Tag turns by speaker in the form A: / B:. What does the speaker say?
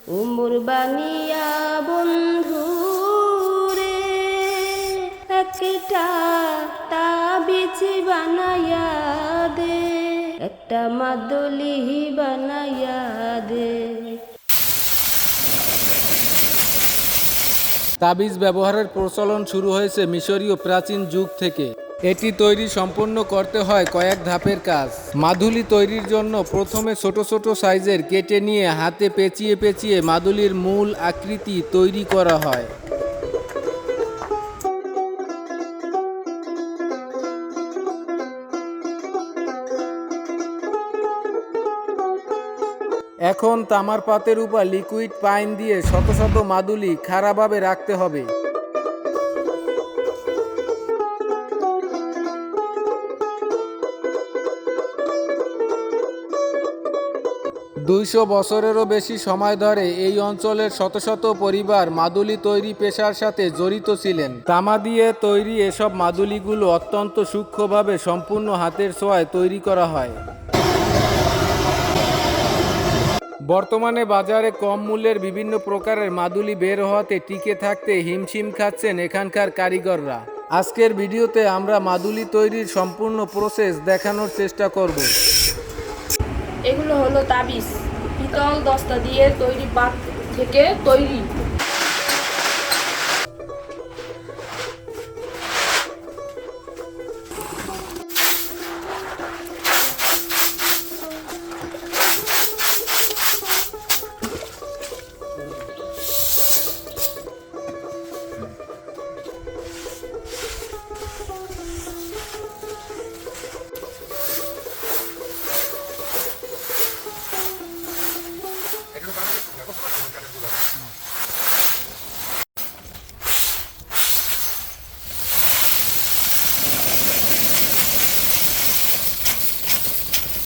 A: উমর বানিয়া বন্ধু রে একটা তাবিজ বানায়া দে, একটা মাদুলি বানায়া দে।
B: তাবিজ ব্যবহারের প্রচলন শুরু হয়েছে মিশরীয় প্রাচীন যুগ থেকে। এটি তৈরি সম্পন্ন করতে হয় কয়েক ধাপের কাজ। মাদুলি তৈরির জন্য প্রথমে ছোট ছোট সাইজের কেটে নিয়ে হাতে পেঁচিয়ে পেঁচিয়ে মাদুলির মূল আকৃতি তৈরি করা হয়। এখন তামার পাতের উপর লিকুইড পাইন দিয়ে শত শত মাদুলি খাড়াভাবে রাখতে হবে। 200 বছরেরও বেশি সময় ধরে এই অঞ্চলের শত শত পরিবার মাদুলি তৈরি পেশার সাথে জড়িত ছিলেন। তামা দিয়ে তৈরি এসব মাদুলিগুলো অত্যন্ত সূক্ষ্মভাবে সম্পূর্ণ হাতের ছোঁয়ায় তৈরি করা হয়। বর্তমানে বাজারে কম মূল্যের বিভিন্ন প্রকারের মাদুলি বের হওয়াতে টিকে থাকতে হিমশিম খাচ্ছেন এখানকার কারিগররা। আজকের ভিডিওতে আমরা মাদুলি তৈরির সম্পূর্ণ প্রসেস দেখানোর চেষ্টা করব।
A: এগুলো হলো তাবিজ, পিতল দস্তা দিয়ে তৈরি পাত থেকে তৈরি।